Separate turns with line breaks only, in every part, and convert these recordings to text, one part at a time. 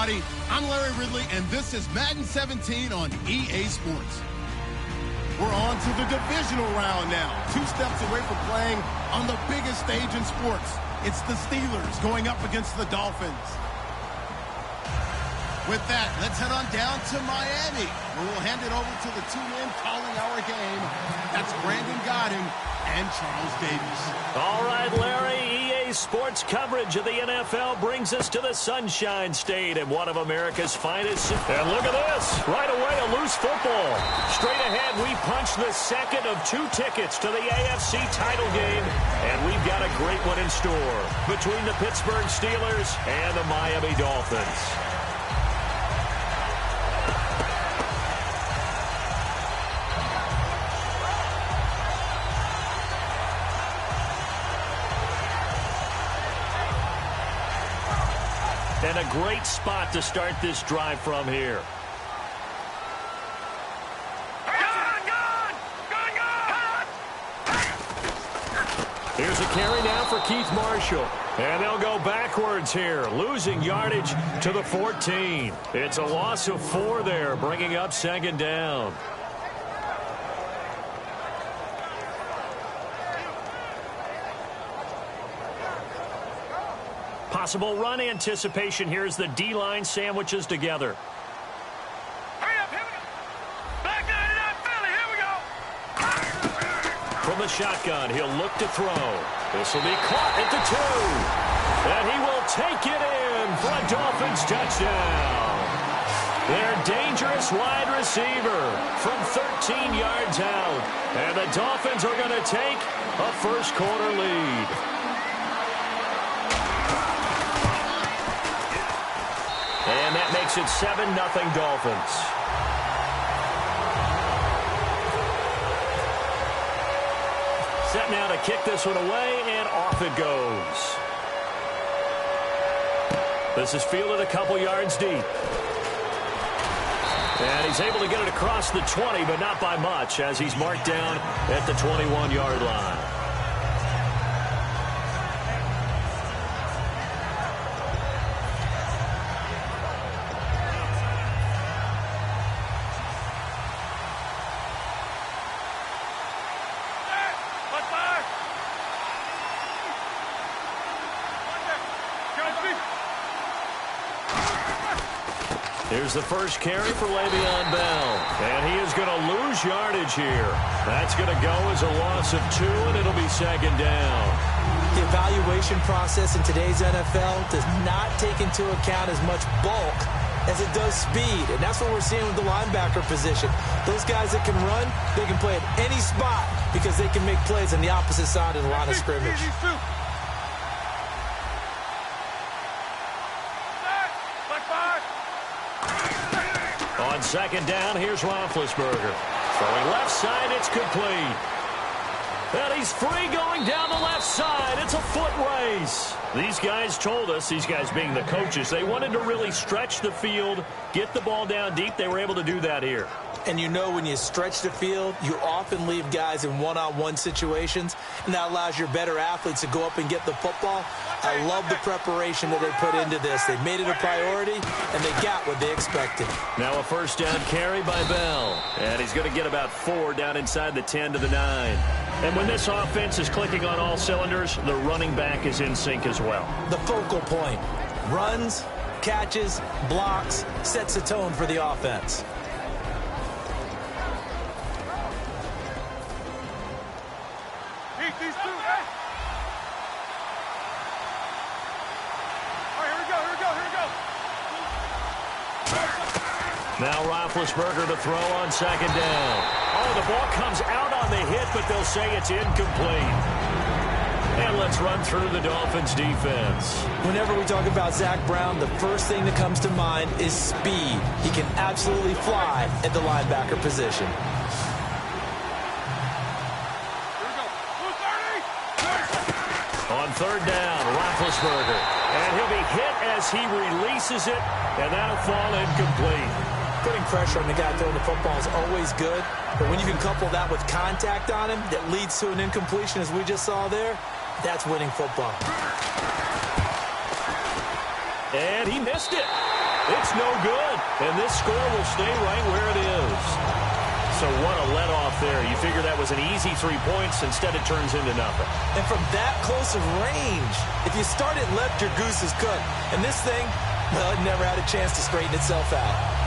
everybody. I'm Larry Ridley, and this is Madden 17 on EA Sports. We're on to the divisional round now. 2 steps away from playing on the biggest stage in sports. It's the Steelers going up against the Dolphins. With that, let's head on down to Miami, where we'll hand it over to the 2 men calling our game. That's Brandon Godden and Charles Davis.
All right, Larry, EA Sports coverage of the NFL brings us to the Sunshine State and one of America's finest. And look at this. Right away, a loose football. Straight ahead, we punch the second of 2 tickets to the AFC title game. And we've got a great one in store between the Pittsburgh Steelers and the Miami Dolphins. And a great spot to start this drive from here. Here's a carry now for Keith Marshall. And they'll go backwards here, losing yardage to the 14. It's a loss of 4 there, bringing up 2nd down. Possible run anticipation here as the D-line sandwiches together.
Hurry up, here we go. Back 99, Philly, here we go.
From the shotgun, he'll look to throw. This will be caught at the 2. And he will take it in for a Dolphins touchdown. Their dangerous wide receiver from 13 yards out. And the Dolphins are going to take a first-quarter lead. And that makes it 7-0 Dolphins. Set now to kick this one away, and off it goes. This is fielded a couple yards deep. And he's able to get it across the 20, but not by much, as he's marked down at the 21-yard line. Here's the first carry for Le'Veon Bell. And he is going to lose yardage here. That's going to go as a loss of 2, and it'll be 2nd down.
The evaluation process in today's NFL does not take into account as much bulk as it does speed. And that's what we're seeing with the linebacker position. Those guys that can run, they can play at any spot because they can make plays on the opposite side of the line of scrimmage.
On 2nd down, here's Roethlisberger. Throwing left side, it's complete. And he's free going down the left side. It's a foot race. These guys told us, these guys being the coaches, they wanted to really stretch the field, get the ball down deep. They were able to do that here.
And you know when you stretch the field, you often leave guys in one-on-one situations, and that allows your better athletes to go up and get the football. I love the preparation that they put into this. They made it a priority, and they got what they expected.
Now a first down carry by Bell. And he's going to get about 4 down inside the 10 to the 9. And when this offense is clicking on all cylinders, the running back is in sync as well.
The focal point. Runs, catches, blocks, sets the tone for the offense.
Now Roethlisberger to throw on 2nd down. Oh, the ball comes out on the hit, but they'll say it's incomplete. And let's run through the Dolphins' defense.
Whenever we talk about Zach Brown, the first thing that comes to mind is speed. He can absolutely fly at the linebacker position.
On 3rd down, Roethlisberger. And he'll be hit as he releases it, and that'll fall incomplete.
Putting pressure on the guy throwing the football is always good, but when you can couple that with contact on him that leads to an incompletion, as we just saw there, that's winning football.
And he missed it. It's no good, and this score will stay right where it is. So what a let-off there. You figure that was an easy 3 points. Instead, it turns into nothing.
And from that close of range, if you start it left, your goose is cooked. And this thing, well, it never had a chance to straighten itself out.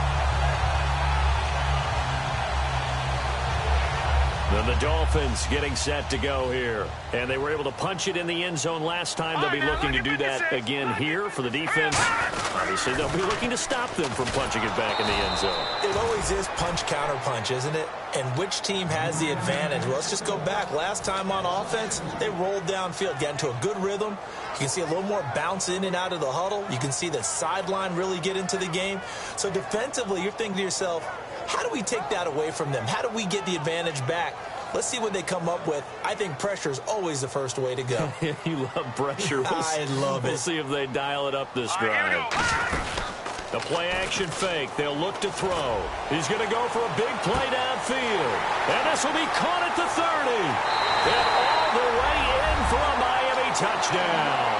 And the Dolphins getting set to go here. And they were able to punch it in the end zone last time. They'll be looking to do that again here for the defense. Obviously, they'll be looking to stop them from punching it back in the end zone.
It always is punch-counter-punch, isn't it? And which team has the advantage? Well, let's just go back. Last time on offense, they rolled downfield, got into a good rhythm. You can see a little more bounce in and out of the huddle. You can see the sideline really get into the game. So defensively, you're thinking to yourself, how do we take that away from them? How do we get the advantage back? Let's see what they come up with. I think pressure is always the first way to go.
You love pressure.
I love it.
We'll see if they dial it up this drive. The play-action fake. They'll look to throw. He's going to go for a big play downfield. And this will be caught at the 30. And all the way in for a Miami touchdown.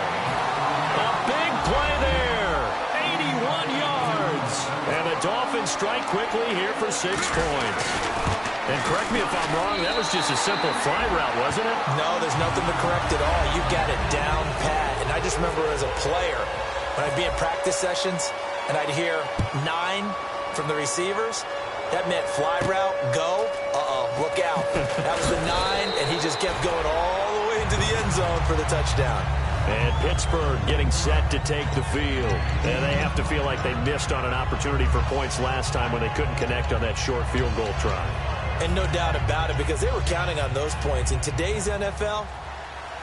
A big play there. 81 yards. And the Dolphins strike quickly here for 6 points. And correct me if I'm wrong, that was just a simple fly route, wasn't it?
No, there's nothing to correct at all. You got it down pat. And I just remember as a player, when I'd be in practice sessions and I'd hear 9 from the receivers, that meant fly route, go, look out. That was the 9, and he just kept going all the way into the end zone for the touchdown.
And Pittsburgh getting set to take the field. And they have to feel like they missed on an opportunity for points last time when they couldn't connect on that short field goal try.
And no doubt about it, because they were counting on those points. In today's NFL,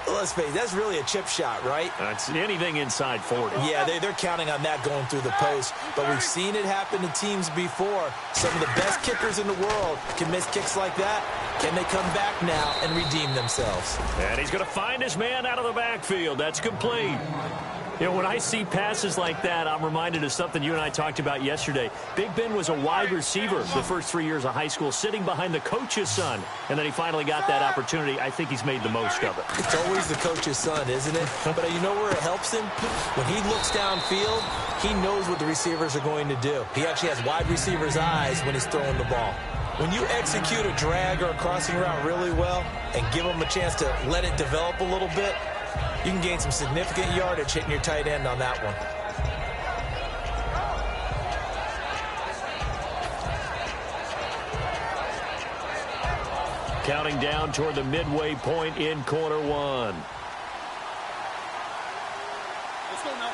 let's face it, that's really a chip shot, right?
It's anything inside 40.
Yeah, they're counting on that going through the post. But we've seen it happen to teams before. Some of the best kickers in the world can miss kicks like that. Can they come back now and redeem themselves?
And he's going to find his man out of the backfield. That's complete. You know, when I see passes like that, I'm reminded of something you and I talked about yesterday. Big Ben was a wide receiver the first 3 years of high school, sitting behind the coach's son. And then he finally got that opportunity. I think he's made the most of it.
It's always the coach's son, isn't it? But you know where it helps him? When he looks downfield, he knows what the receivers are going to do. He actually has wide receivers' eyes when he's throwing the ball. When you execute a drag or a crossing route really well and give them a chance to let it develop a little bit, you can gain some significant yardage hitting your tight end on that one.
Counting down toward the midway point in quarter one.
Let's go now.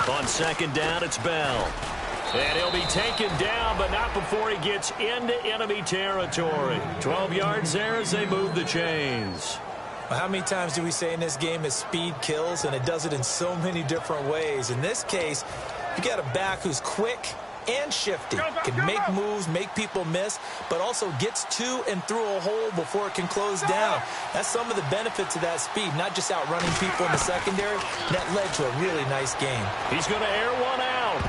2.
On second down, it's Bell. And he'll be taken down, but not before he gets into enemy territory. 12 yards there as they move the chains.
Well, how many times do we say in this game is speed kills, and it does it in so many different ways. In this case, you got a back who's quick and shifty, can make moves, make people miss, but also gets to and through a hole before it can close down. That's some of the benefits of that speed, not just outrunning people in the secondary. That led to a really nice game.
He's going to air one out.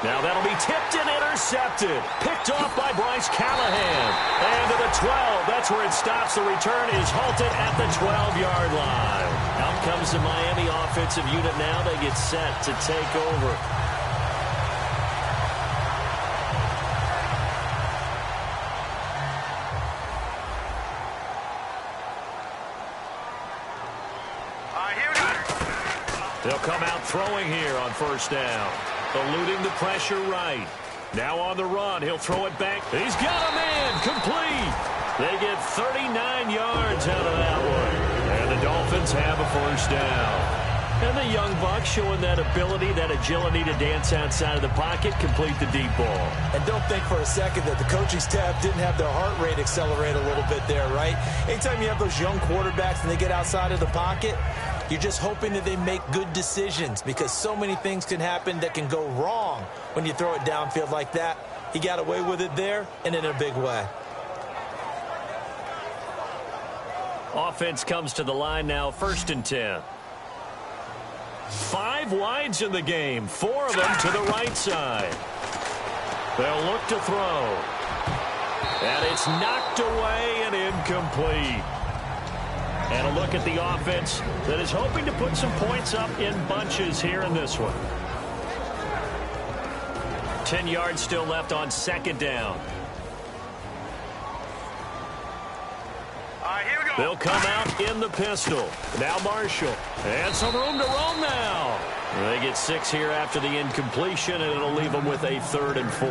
Now that'll be tipped and intercepted. Picked off by Bryce Callahan. And to the 12. That's where it stops. The return is halted at the 12-yard line. Out comes the Miami offensive unit now. They get set to take over. They'll come out throwing here on first down. Eluding the pressure right. Now on the run. He'll throw it back. He's got a man. Complete. They get 39 yards out of that one. And the Dolphins have a first down. And the young buck showing that ability, that agility to dance outside of the pocket, complete the deep ball.
And don't think for a second that the coaching staff didn't have their heart rate accelerate a little bit there, right? Anytime you have those young quarterbacks and they get outside of the pocket, you're just hoping that they make good decisions, because so many things can happen that can go wrong when you throw it downfield like that. He got away with it there and in a big way.
Offense comes to the line now, 1st and 10. 5 wides in the game, 4 of them to the right side. They'll look to throw. And it's knocked away and incomplete. And a look at the offense that is hoping to put some points up in bunches here in this one. 10 yards still left on second down.
All right, here we go.
They'll come out in the pistol. Now Marshall. And some room to roam now. They get 6 here after the incompletion, and it'll leave them with a 3rd and 4.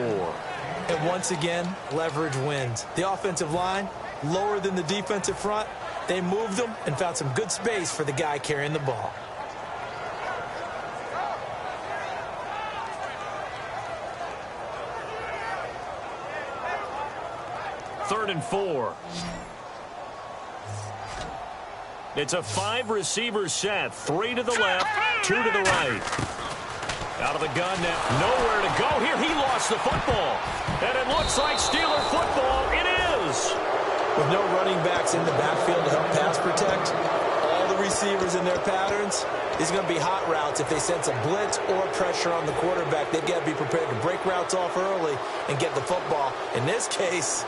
And once again, leverage wins. The offensive line, lower than the defensive front. They moved them and found some good space for the guy carrying the ball.
Third and 4. It's a 5-receiver set. 3 to the left, 2 to the right. Out of the gun now. Nowhere to go here. He lost the football. And it looks like Steeler football. It is.
With no running backs in the backfield to help pass protect, all the receivers in their patterns, these are going to be hot routes. If they sense a blitz or pressure on the quarterback, they've got to be prepared to break routes off early and get the football. In this case,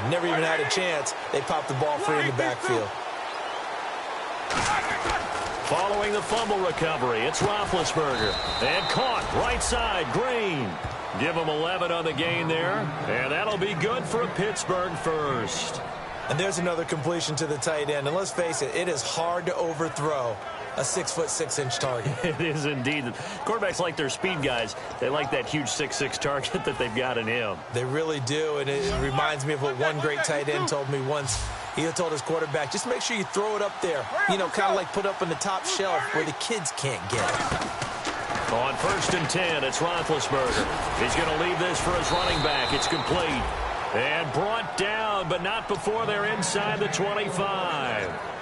never even had a chance. They popped the ball free in the backfield.
Following the fumble recovery, it's Roethlisberger. And caught right side, Green. Give him 11 on the gain there. And that'll be good for a Pittsburgh first.
And there's another completion to the tight end. And let's face it, it is hard to overthrow a 6'6" target.
It is indeed. Quarterbacks like their speed guys. They like that huge 6'6" target that they've got in him.
They really do. And it reminds me of what one great tight end told me once. He told his quarterback, just make sure you throw it up there. You know, kind of like put up on the top shelf where the kids can't get it.
On 1st and 10, it's Roethlisberger. He's going to leave this for his running back. It's complete. And brought down, but not before they're inside the 25.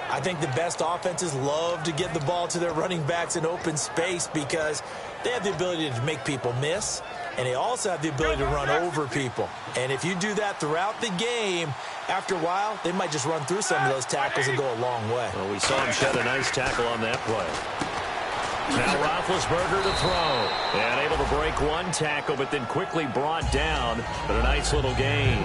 I think the best offenses love to get the ball to their running backs in open space because they have the ability to make people miss, and they also have the ability to run over people. And if you do that throughout the game, after a while, they might just run through some of those tackles and go a long way.
Well, we saw him shed a nice tackle on that play. Now Roethlisberger to throw. And able to break one tackle, but then quickly brought down. But a nice little gain.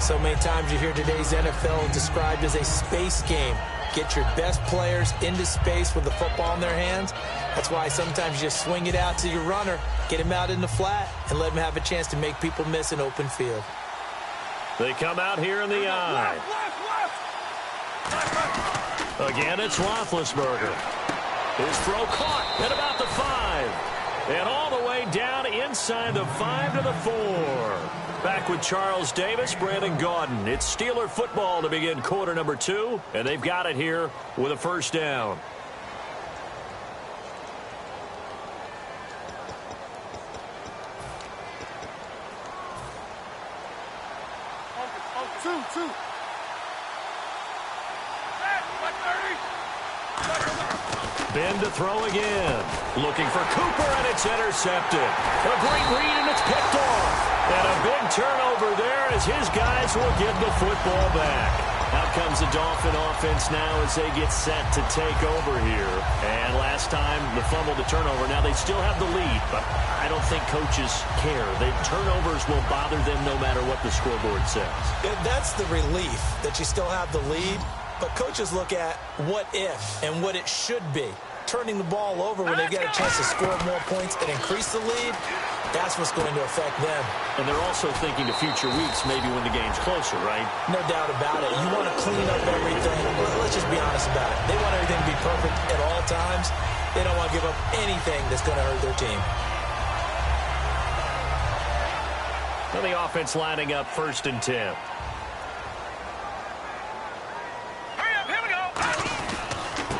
So many times you hear today's NFL described as a space game. Get your best players into space with the football in their hands. That's why sometimes you just swing it out to your runner, get him out in the flat, and let him have a chance to make people miss an open field.
They come out here in the eye. Again, it's Roethlisberger. His throw caught at about the 5. And all the way down inside the 5 to the 4. Back with Charles Davis, Brandon Gaudin. It's Steeler football to begin quarter number 2. And they've got it here with a first down. Ben to throw again. Looking for Cooper, and it's intercepted. A great read, and it's picked off. And a big turnover there as his guys will get the football back. Out comes the Dolphin offense now as they get set to take over here. And last time, the fumble to turnover. Now they still have the lead, but I don't think coaches care. The turnovers will bother them no matter what the scoreboard says.
Yeah, that's the relief that you still have the lead. But coaches look at what if and what it should be. Turning the ball over when they've got a chance to score more points and increase the lead, that's what's going to affect them.
And they're also thinking to future weeks, maybe when the game's closer, right?
No doubt about it. You want to clean up everything. Let's just be honest about it. They want everything to be perfect at all times. They don't want to give up anything that's going to hurt their team.
Well, the offense lining up 1st and 10.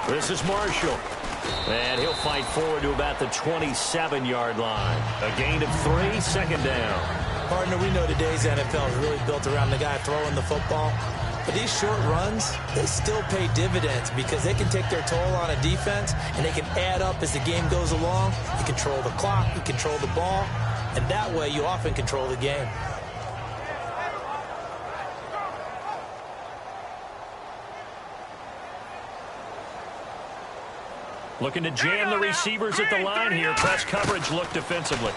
This is Marshall. And he'll fight forward to about the 27-yard line. A gain of 3, second down.
Partner, we know today's NFL is really built around the guy throwing the football. But these short runs, they still pay dividends because they can take their toll on a defense and they can add up as the game goes along. You control the clock, you control the ball, and that way you often control the game.
Looking to jam the receivers at the line here. Press coverage look defensively.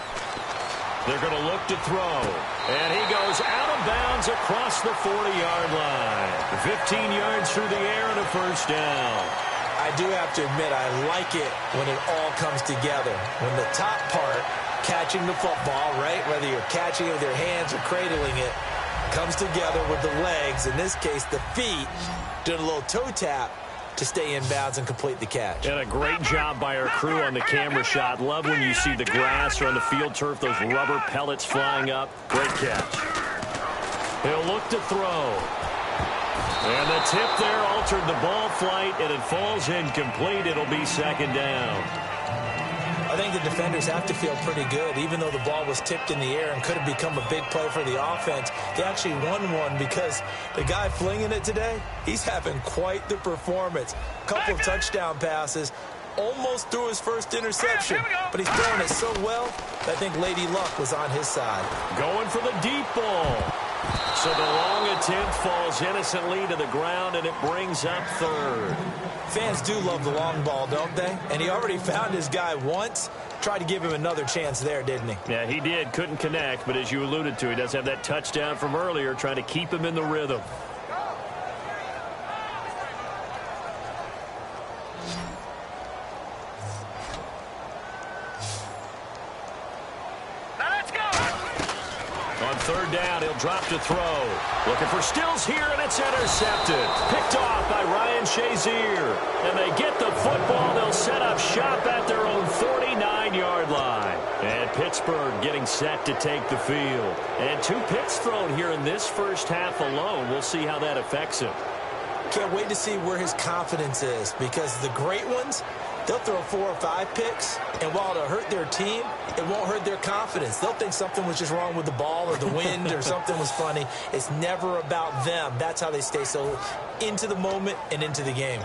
They're going to look to throw. And he goes out of of bounds across the 40-yard line. 15 yards through the air and a first down.
I do have to admit, I like it when it all comes together. When the top part, catching the football, right, whether you're catching it with your hands or cradling it, comes together with the legs, in this case the feet, doing a little toe tap to stay in bounds and complete the catch.
And a great job by our crew on the camera shot. Love when you see the grass or on the field turf, those rubber pellets flying up. Great catch. He'll look to throw. And the tip there altered the ball flight, and it falls incomplete. It'll be second down.
I think the defenders have to feel pretty good. Even though the ball was tipped in the air and could have become a big play for the offense, they actually won one because the guy flinging it today, he's having quite the performance. A couple of touchdown passes, almost threw his first interception, but he's throwing it so well that I think Lady Luck was on his side.
Going for the deep ball. So the long attempt falls innocently to the ground, and it brings up third.
Fans do love the long ball, don't they? And he already found his guy once. Tried to give him another chance there, didn't he?
Yeah, he did. Couldn't connect, but as you alluded to, he does have that touchdown from earlier, trying to keep him in the rhythm. On third down, he'll drop to throw. Looking for Stills here, and it's intercepted. Picked off by Ryan Shazier. And they get the football. They'll set up shop at their own 49-yard line. And Pittsburgh getting set to take the field. And 2 picks thrown here in this first half alone. We'll see how that affects him.
Can't wait to see where his confidence is, because the great ones, they'll throw 4 or 5 picks, and while it'll hurt their team, it won't hurt their confidence. They'll think something was just wrong with the ball or the wind or something was funny. It's never about them. That's how they stay so into the moment and into the game.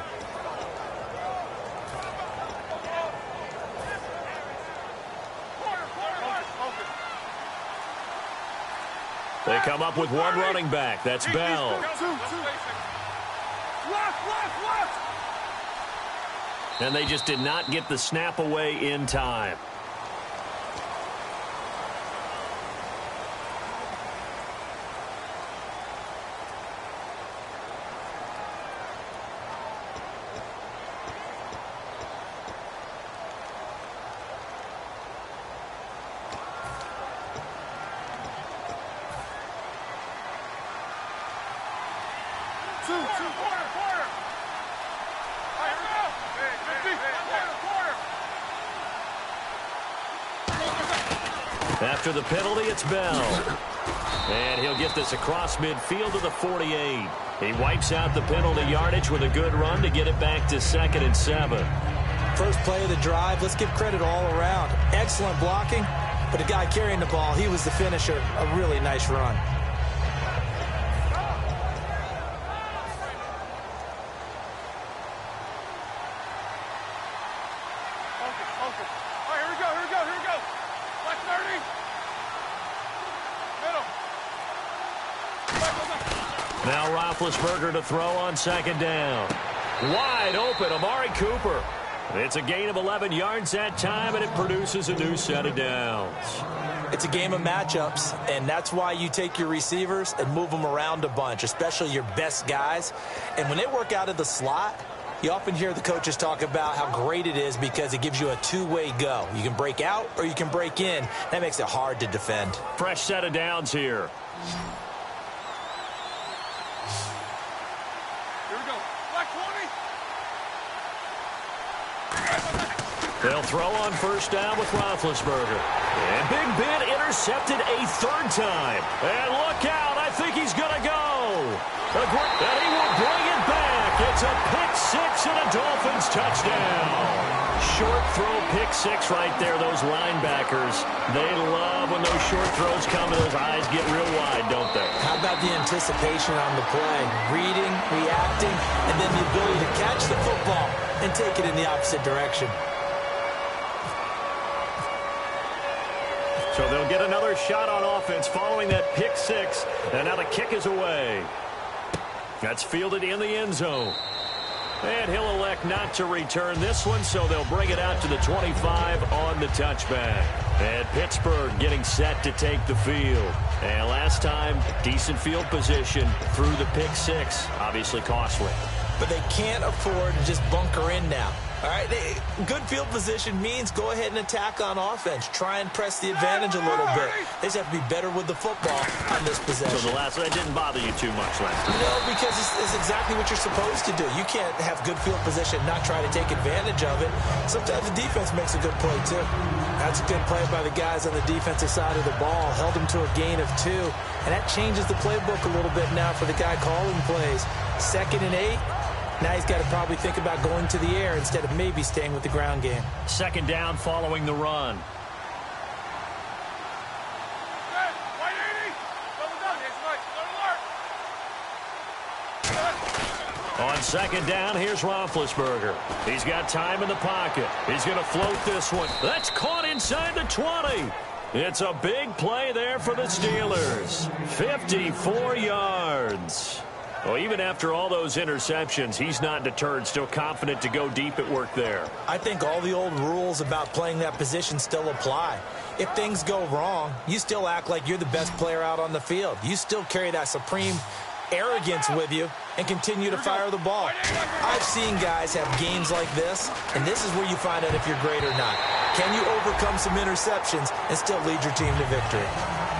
They come up with one running back. That's Bell. And they just did not get the snap away in time. After the penalty, it's Bell. And he'll get this across midfield to the 48. He wipes out the penalty yardage with a good run to get it back to 2nd and 7.
First play of the drive, let's give credit all around. Excellent blocking, but the guy carrying the ball, he was the finisher. A really nice run.
Now Roethlisberger to throw on 2nd down. Wide open, Amari Cooper. It's a gain of 11 yards that time, and it produces a new set of downs.
It's a game of matchups, and that's why you take your receivers and move them around a bunch, especially your best guys. And when they work out of the slot, you often hear the coaches talk about how great it is because it gives you a two-way go. You can break out or you can break in. That makes it hard to defend.
Fresh set of downs here. They'll throw on first down with Roethlisberger. And Big Ben intercepted a 3rd time. And look out, I think he's going to go. And he will bring it back. It's a pick 6 and a Dolphins touchdown. Short throw pick 6 right there, those linebackers. They love when those short throws come and those eyes get real wide, don't they?
How about the anticipation on the play? Reading, reacting, and then the ability to catch the football and take it in the opposite direction.
So they'll get another shot on offense following that pick 6. And now the kick is away. That's fielded in the end zone. And he'll elect not to return this one, so they'll bring it out to the 25 on the touchback. And Pittsburgh getting set to take the field. And last time, decent field position through the pick six. Obviously costly.
But they can't afford to just bunker in now. All right, good field position means go ahead and attack on offense. Try and press the advantage a little bit. They just have to be better with the football on this possession.
So the last one didn't bother you too much last time?
No, because it's exactly what you're supposed to do. You can't have good field position and not try to take advantage of it. Sometimes the defense makes a good play, too. That's a good play by the guys on the defensive side of the ball. Held them to a gain of 2. And that changes the playbook a little bit now for the guy calling plays. 2nd and 8. Now he's got to probably think about going to the air instead of maybe staying with the ground game.
2nd down following the run. On 2nd down, here's Roethlisberger. He's got time in the pocket. He's going to float this one. That's caught inside the 20. It's a big play there for the Steelers. 54 yards. Well, even after all those interceptions, he's not deterred, still confident to go deep at work there.
I think all the old rules about playing that position still apply. If things go wrong, you still act like you're the best player out on the field. You still carry that supreme arrogance with you and continue to fire the ball. I've seen guys have games like this, and this is where you find out if you're great or not. Can you overcome some interceptions and still lead your team to victory?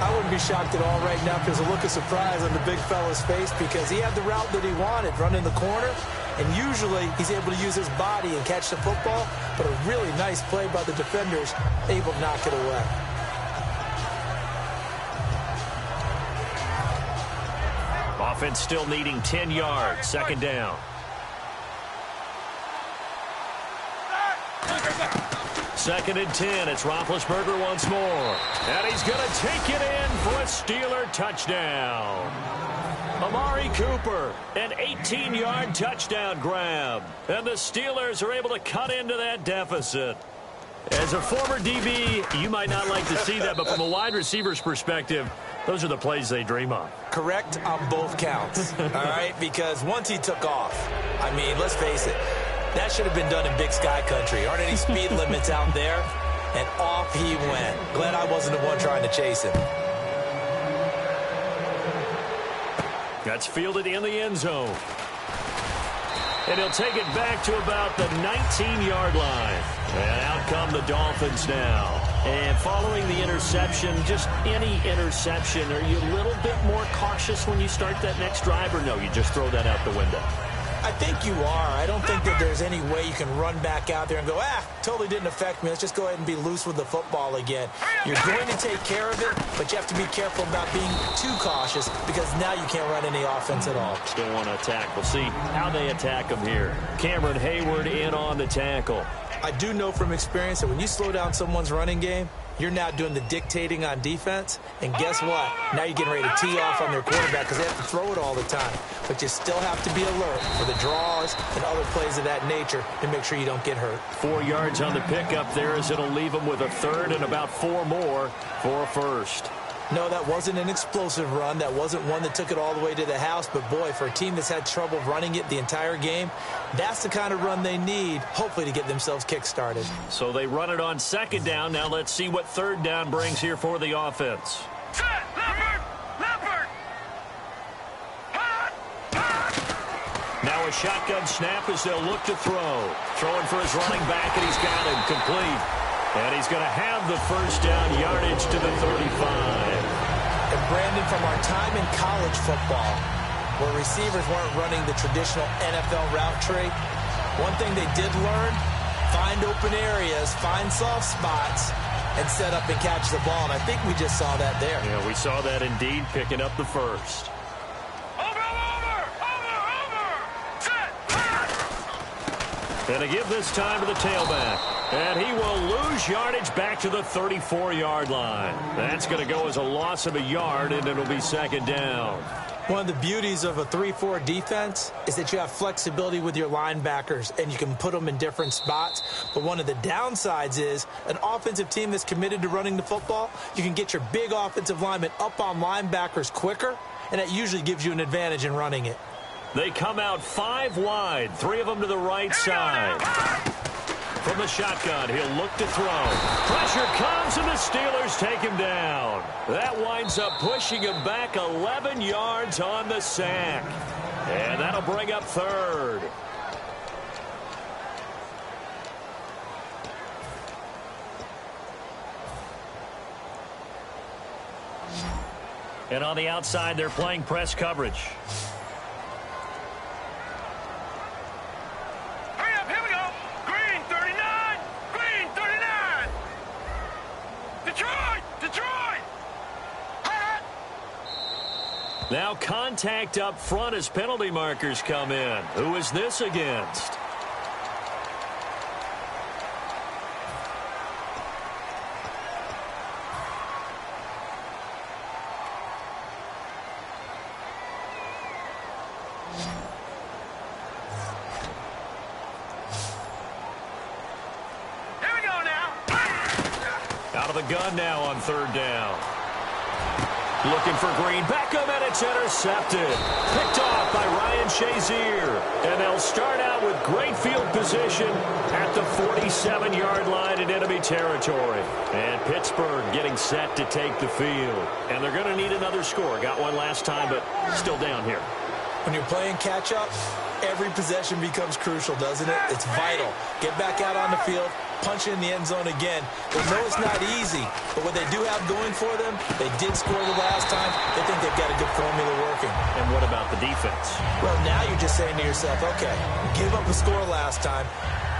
I wouldn't be shocked at all right now if there's a look of surprise on the big fella's face because he had the route that he wanted, running the corner, and usually he's able to use his body and catch the football, but a really nice play by the defenders, able to knock it away.
Offense still needing 10 yards, 2nd down. Second and 10. It's Roethlisberger once more. And he's going to take it in for a Steeler touchdown. Amari Cooper, an 18-yard touchdown grab. And the Steelers are able to cut into that deficit. As a former DB, you might not like to see that, but from a wide receiver's perspective, those are the plays they dream of.
Correct on both counts, all right? Because once he took off, I mean, let's face it, that should have been done in Big Sky Country. Aren't any speed limits out there? And off he went. Glad I wasn't the one trying to chase him.
That's fielded in the end zone. And he'll take it back to about the 19-yard line. And out come the Dolphins now. And following the interception, just any interception, are you a little bit more cautious when you start that next drive, or no, you just throw that out the window?
I think you are. I don't think that there's any way you can run back out there and go, totally didn't affect me. Let's just go ahead and be loose with the football again. You're going to take care of it, but you have to be careful about being too cautious because now you can't run any offense at all.
Still want to attack. We'll see how they attack them here. Cameron Hayward in on the tackle.
I do know from experience that when you slow down someone's running game, you're now doing the dictating on defense, and guess what? Now you're getting ready to tee off on their quarterback because they have to throw it all the time. But you still have to be alert for the draws and other plays of that nature to make sure you don't get hurt.
4 yards on the pickup there as it'll leave them with a third and about 4 more for a first.
No, that wasn't an explosive run. That wasn't one that took it all the way to the house. But, boy, for a team that's had trouble running it the entire game, that's the kind of run they need, hopefully, to get themselves kick-started.
So they run it on 2nd down. Now let's see what 3rd down brings here for the offense.
Set! Leopard! Leopard!
Now a shotgun snap as they'll look to throw. Throwing for his running back, and he's got him complete. And he's going to have the first down, yardage to the 35.
And, Brandon, from our time in college football, where receivers weren't running the traditional NFL route tree, one thing they did learn, find open areas, find soft spots, and set up and catch the ball. And I think we just saw that there.
Yeah, we saw that indeed, picking up the first.
Over! Set!
And to give this time to the tailback. And he will lose yardage back to the 34-yard line. That's going to go as a loss of a yard, and it'll be 2nd down.
One of the beauties of a 3-4 defense is that you have flexibility with your linebackers, and you can put them in different spots. But one of the downsides is an offensive team that's committed to running the football, you can get your big offensive linemen up on linebackers quicker, and that usually gives you an advantage in running it.
They come out 5 wide, 3 of them to the right side. From the shotgun, he'll look to throw. Pressure comes, and the Steelers take him down. That winds up pushing him back 11 yards on the sack. And that'll bring up third. And on the outside, they're playing press coverage.
Hurry up, here we go. Green 39. Green 39. Detroit. Detroit. Hot.
Now contact up front as penalty markers come in. Who is this against? Gun now on third down. Looking for Green. Beckham, and it's intercepted. Picked off by Ryan Shazier. And they'll start out with great field position at the 47-yard line in enemy territory. And Pittsburgh getting set to take the field. And they're going to need another score. Got one last time, but still down here.
When you're playing catch-up, every possession becomes crucial, doesn't it? It's vital. Get back out on the field, punch in the end zone again. They know it's not easy, but what they do have going for them, they did score the last time. They think they've got a good formula working.
And what about the defense?
Well, now you're just saying to yourself, okay, give up a score last time.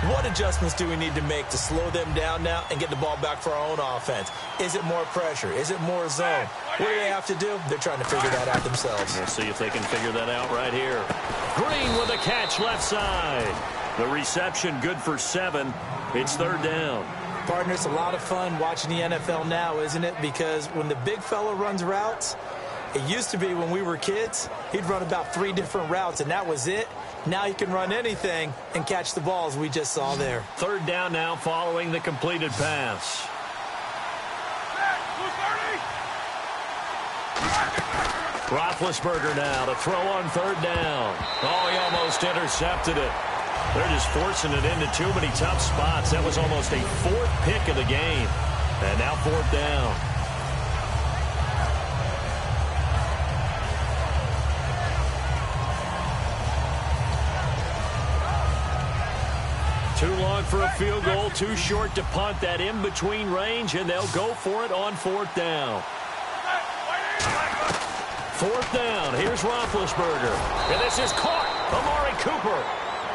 What adjustments do we need to make to slow them down now and get the ball back for our own offense? Is it more pressure? Is it more zone? What do they have to do? They're trying to figure that out themselves.
We'll see if they can figure that out right here. Green with a catch left side. The reception good for 7. It's third down.
Partner, it's a lot of fun watching the NFL now, isn't it? Because when the big fella runs routes, it used to be when we were kids, he'd run about 3 different routes, and that was it. Now he can run anything and catch the balls we just saw there.
Third down now following the completed pass. Roethlisberger now to throw on third down. Oh, he almost intercepted it. They're just forcing it into too many tough spots. That was almost a 4th pick of the game. And now 4th down. Too long for a field goal, too short to punt. That in-between range, and they'll go for it on 4th down. 4th down. Here's Roethlisberger. And this is caught. Amari Cooper.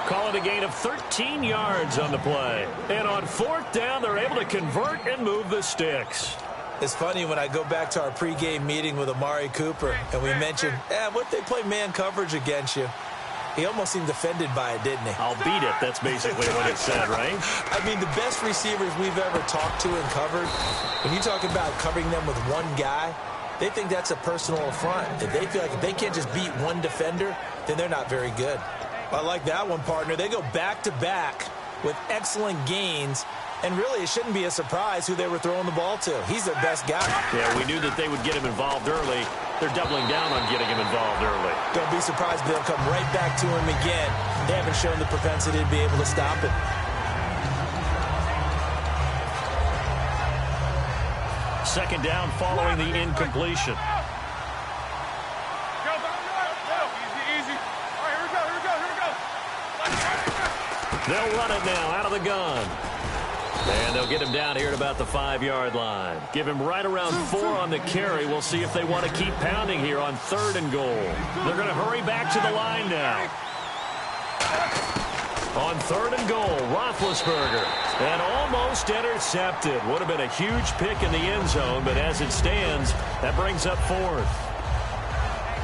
Call it a gain of 13 yards on the play. And on 4th down, they're able to convert and move the sticks.
It's funny when I go back to our pregame meeting with Amari Cooper, and we mentioned, what if they play man coverage against you? He almost seemed offended by it, didn't he?
I'll beat it. That's basically what it said, right?
I mean, the best receivers we've ever talked to and covered, when you talk about covering them with one guy, they think that's a personal affront. If they feel like if they can't just beat one defender, then they're not very good. I like that one, partner. They go back-to-back with excellent gains, and really it shouldn't be a surprise who they were throwing the ball to. He's their best guy.
Yeah, we knew that they would get him involved early. They're doubling down on getting him involved early.
Don't be surprised if they'll come right back to him again. They haven't shown the propensity to be able to stop it.
Second down following the incompletion. They'll run it now out of the gun. And they'll get him down here at about the 5-yard line. Give him right around 4 on the carry. We'll see if they want to keep pounding here on 3rd and goal. They're going to hurry back to the line now. On 3rd and goal, Roethlisberger. And almost intercepted. Would have been a huge pick in the end zone, but as it stands, that brings up 4th.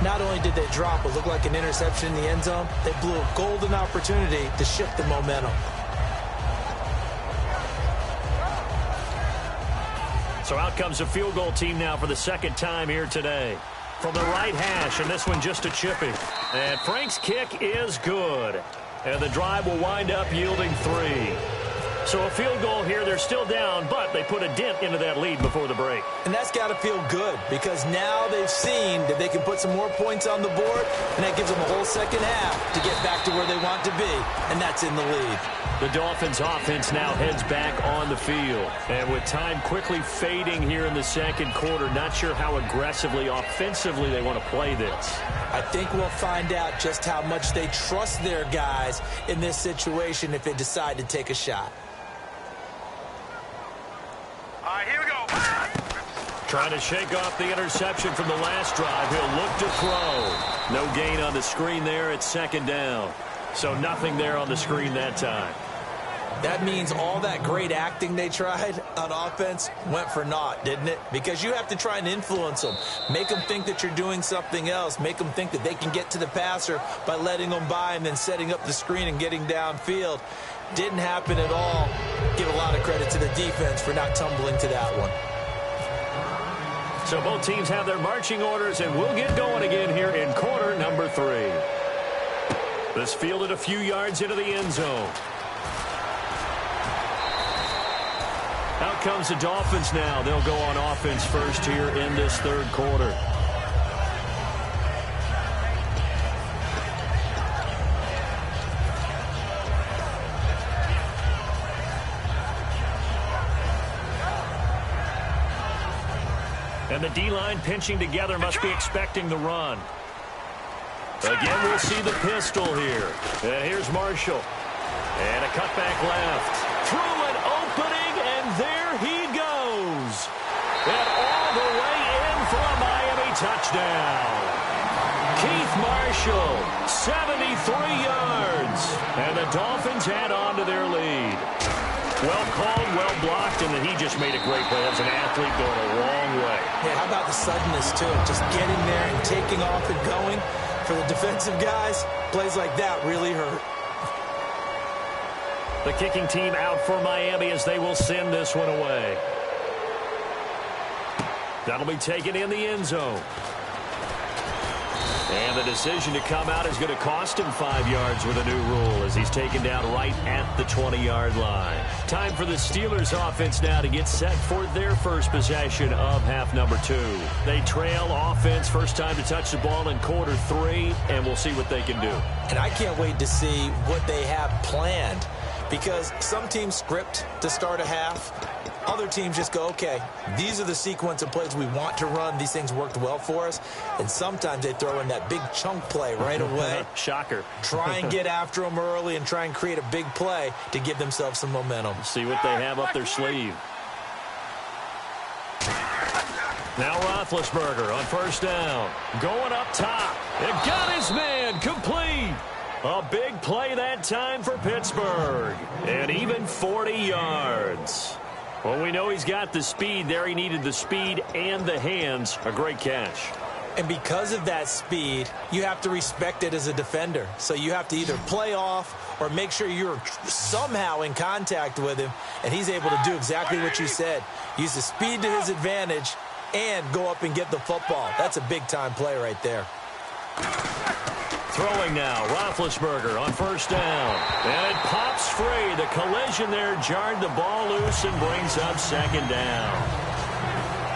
Not only did they drop what looked like an interception in the end zone, they blew a golden opportunity to shift the momentum.
So out comes a field goal team now for the 2nd time here today. From the right hash, and this one just a chippy. And Frank's kick is good. And the drive will wind up yielding 3. So a field goal here, they're still down, but they put a dent into that lead before the break.
And that's got to feel good because now they've seen that they can put some more points on the board, and that gives them a whole second half to get back to where they want to be, and that's in the lead.
The Dolphins offense now heads back on the field. And with time quickly fading here in the second quarter, not sure how aggressively, offensively they want to play this.
I think we'll find out just how much they trust their guys in this situation if they decide to take a shot.
All right, here we go.
Trying to shake off the interception from the last drive. He'll look to throw. No gain on the screen there. It's second down. So nothing there on the screen that time.
That means all that great acting they tried on offense went for naught, didn't it? Because you have to try and influence them. Make them think that you're doing something else. Make them think that they can get to the passer by letting them by and then setting up the screen and getting downfield. Didn't happen at all. Give a lot of credit to the defense for not tumbling to that one.
So both teams have their marching orders, and we'll get going again here in quarter number 3. This fielded a few yards into the end zone. Out comes the Dolphins now. They'll go on offense first here in this third quarter. And the D-line pinching together must be expecting the run. Again, we'll see the pistol here. And here's Marshall. And a cutback left. Through an opening, and there he goes. And all the way in for a Miami touchdown. Keith Marshall, 73 yards. And the Dolphins add on to their lead. Well called, well blocked, and then he just made a great play. As an athlete going a long way.
Yeah, how about the suddenness, too? Just getting there and taking off and going. For the defensive guys, plays like that really hurt.
The kicking team out for Miami as they will send this one away. That'll be taken in the end zone. And the decision to come out is going to cost him 5 yards with a new rule as he's taken down right at the 20-yard line. Time for the Steelers offense now to get set for their first possession of half number 2. They trail offense, first time to touch the ball in quarter 3, and we'll see what they can do.
And I can't wait to see what they have planned because some teams script to start a half. Other teams just go, okay, these are the sequence of plays we want to run. These things worked well for us. And sometimes they throw in that big chunk play right away.
Shocker.
Try and get after them early and try and create a big play to give themselves some momentum.
See what they have up their sleeve. Now Roethlisberger on first down. Going up top. It got his man complete. A big play that time for Pittsburgh. And even 40 yards. Well, we know he's got the speed there. He needed the speed and the hands. A great catch.
And because of that speed, you have to respect it as a defender. So you have to either play off or make sure you're somehow in contact with him. And he's able to do exactly what you said. Use the speed to his advantage and go up and get the football. That's a big-time play right there.
Throwing now, Roethlisberger on first down. And it pops free. The collision there jarred the ball loose and brings up second down.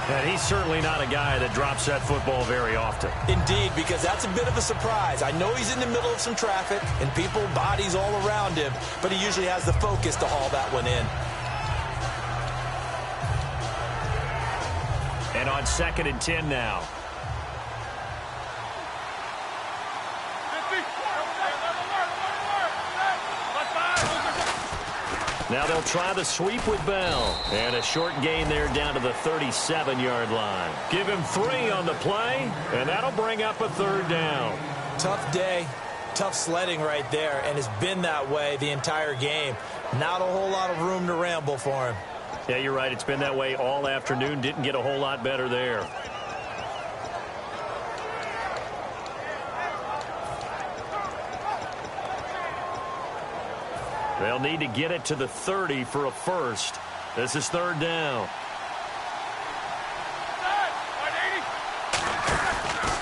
And he's certainly not a guy that drops that football very often.
Indeed, because that's a bit of a surprise. I know he's in the middle of some traffic and people, bodies all around him, but he usually has the focus to haul that one in.
And on 2nd and 10 now. Now they'll try the sweep with Bell. And a short gain there down to the 37-yard line. Give him 3 on the play, and that'll bring up a third down.
Tough day, tough sledding right there, and it's been that way the entire game. Not a whole lot of room to ramble for him.
Yeah, you're right. It's been that way all afternoon. Didn't get a whole lot better there. They'll need to get it to the 30 for a first. This is third down.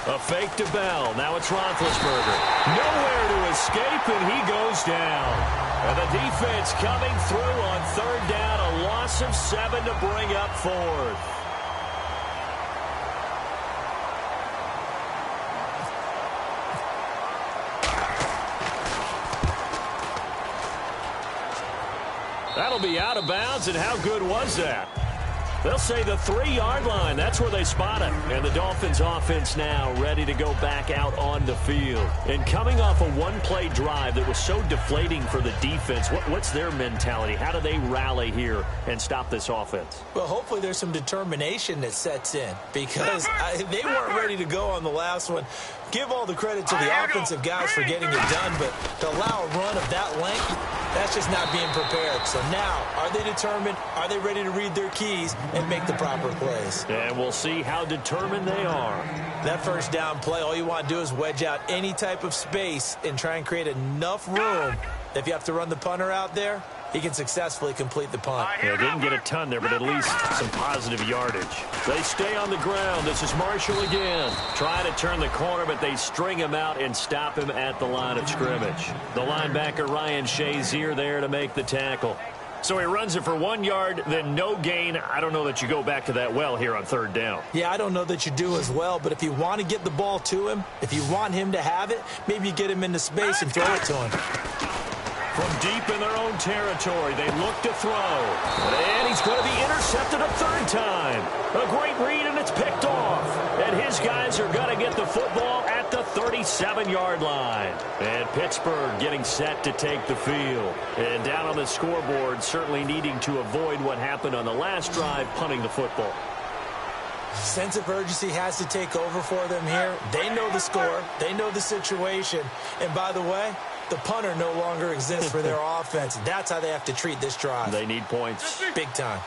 A fake to Bell. Now it's Roethlisberger. Nowhere to escape, and he goes down. And the defense coming through on third down, a loss of 7 to bring up fourth. That'll be out of bounds, and how good was that? They'll say the 3-yard line. That's where they spot it. And the Dolphins offense now ready to go back out on the field. And coming off a one-play drive that was so deflating for the defense, what's their mentality? How do they rally here and stop this offense?
Well, hopefully there's some determination that sets in because they weren't ready to go on the last one. Give all the credit to the offensive guys for getting it done, but to allow a run of that length, that's just not being prepared. So now, are they determined? Are they ready to read their keys and make the proper plays?
And we'll see how determined they are.
That first down play, all you want to do is wedge out any type of space and try and create enough room that if you have to run the punter out there, he can successfully complete the punt.
Yeah, didn't get a ton there, but at least some positive yardage. They stay on the ground. This is Marshall again. Trying to turn the corner, but they string him out and stop him at the line of scrimmage. The linebacker, Ryan Shazier, there to make the tackle. So he runs it for 1 yard, then no gain. I don't know that you go back to that well here on third down.
Yeah, I don't know that you do as well, but if you want to get the ball to him, if you want him to have it, maybe you get him into space and throw it to him.
From deep in their own territory, they look to throw. And he's going to be intercepted a third time. A great read, and it's picked off. And his guys are going to get the football at the 37-yard line. And Pittsburgh getting set to take the field. And down on the scoreboard, certainly needing to avoid what happened on the last drive, punting the football.
Sense of urgency has to take over for them here. They know the score. They know the situation. And by the way, the punter no longer exists for their offense. That's how they have to treat this drive.
They need points.
Big time.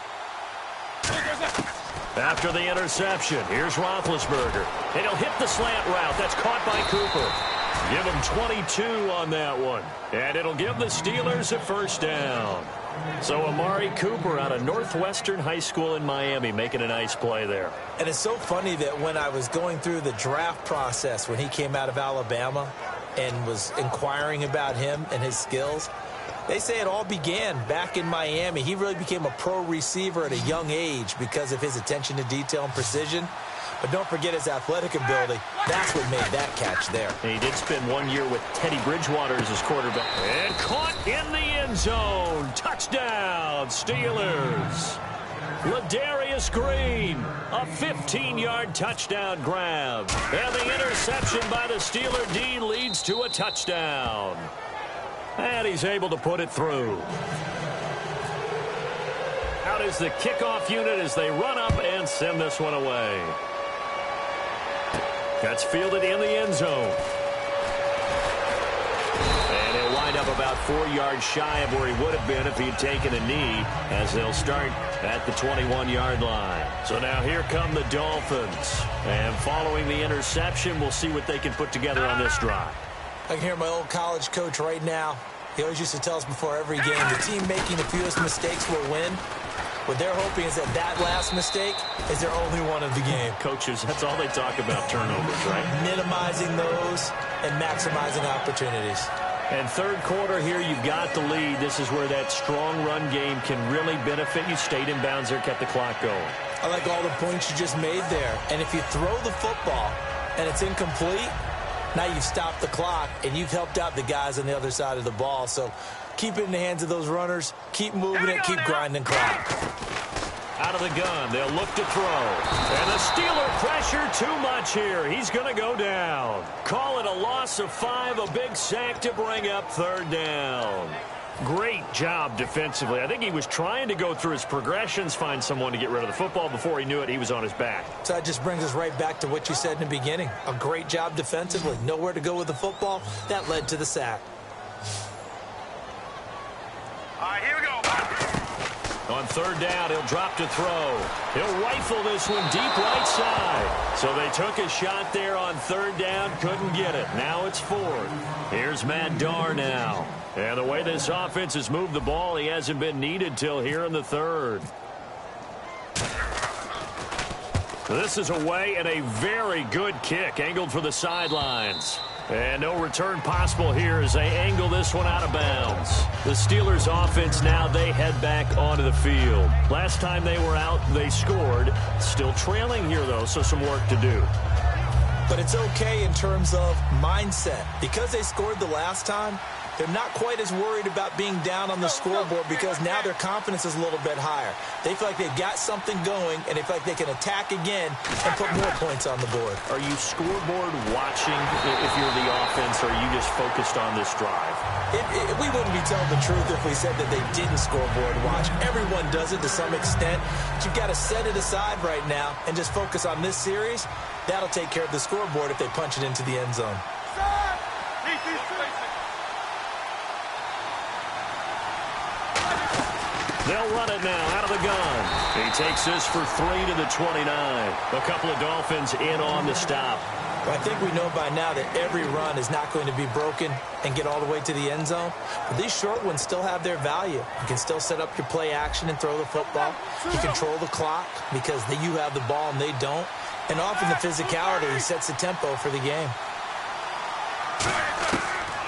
After the interception, here's Roethlisberger. And he'll hit the slant route. That's caught by Cooper. Give him 22 on that one. And it'll give the Steelers a first down. So Amari Cooper out of Northwestern High School in Miami making a nice play there.
And it's so funny that when I was going through the draft process when he came out of Alabama and was inquiring about him and his skills, they say it all began back in Miami. He really became a pro receiver at a young age because of his attention to detail and precision. But don't forget his athletic ability. That's what made that catch there.
And he did spend 1 year with Teddy Bridgewater as his quarterback. And caught in the end zone. Touchdown, Steelers. Ladarius Green, a 15-yard touchdown grab. And the interception by the Steeler D leads to a touchdown. And he's able to put it through. Out is the kickoff unit as they run up and send this one away. That's fielded in the end zone. And he'll wind up about 4 yards shy of where he would have been if he'd taken a knee, as they'll start at the 21-yard line. So now here come the Dolphins. And following the interception, we'll see what they can put together on this drive.
I can hear my old college coach right now. He always used to tell us before every game, the team making the fewest mistakes will win. What they're hoping is that that last mistake is their only one of the game.
Coaches, that's all they talk about, turnovers, right?
Minimizing those and maximizing opportunities.
And third quarter here, you've got the lead. This is where that strong run game can really benefit you. Stayed in bounds there, kept the clock going.
I like all the points you just made there. And if you throw the football and it's incomplete, now you've stopped the clock and you've helped out the guys on the other side of the ball. So keep it in the hands of those runners. Keep moving it. Keep grinding clock.
Out of the gun. They'll look to throw. And the Steeler pressure too much here. He's going to go down. Call it a loss of 5. A big sack to bring up third down. Great job defensively. I think he was trying to go through his progressions, find someone to get rid of the football. Before he knew it, he was on his back.
So that just brings us right back to what you said in the beginning. A great job defensively. Nowhere to go with the football. That led to the sack.
All right, here we go.
On third down, he'll drop to throw. He'll rifle this one deep right side. So they took a shot there on third down, couldn't get it. Now it's fourth. Here's Matt Darr now. And the way this offense has moved the ball, he hasn't been needed till here in the third. This is away and a very good kick, angled for the sidelines. And no return possible here as they angle this one out of bounds. The Steelers offense now, they head back onto the field. Last time they were out, they scored. Still trailing here, though, so some work to do.
But it's okay in terms of mindset. Because they scored the last time, they're not quite as worried about being down on the scoreboard because now their confidence is a little bit higher. They feel like they've got something going, and they feel like they can attack again and put more points on the board.
Are you scoreboard watching if you're the offense, or are you just focused on this drive?
We wouldn't be telling the truth if we said that they didn't scoreboard watch. Everyone does it to some extent. But you've got to set it aside right now and just focus on this series. That'll take care of the scoreboard if they punch it into the end zone.
They'll run it now out of the gun. He takes this for 3 to the 29. A couple of Dolphins in on the stop.
Well, I think we know by now that every run is not going to be broken and get all the way to the end zone. But these short ones still have their value. You can still set up your play action and throw the football. You control the clock because you have the ball and they don't. And often the physicality sets the tempo for the game.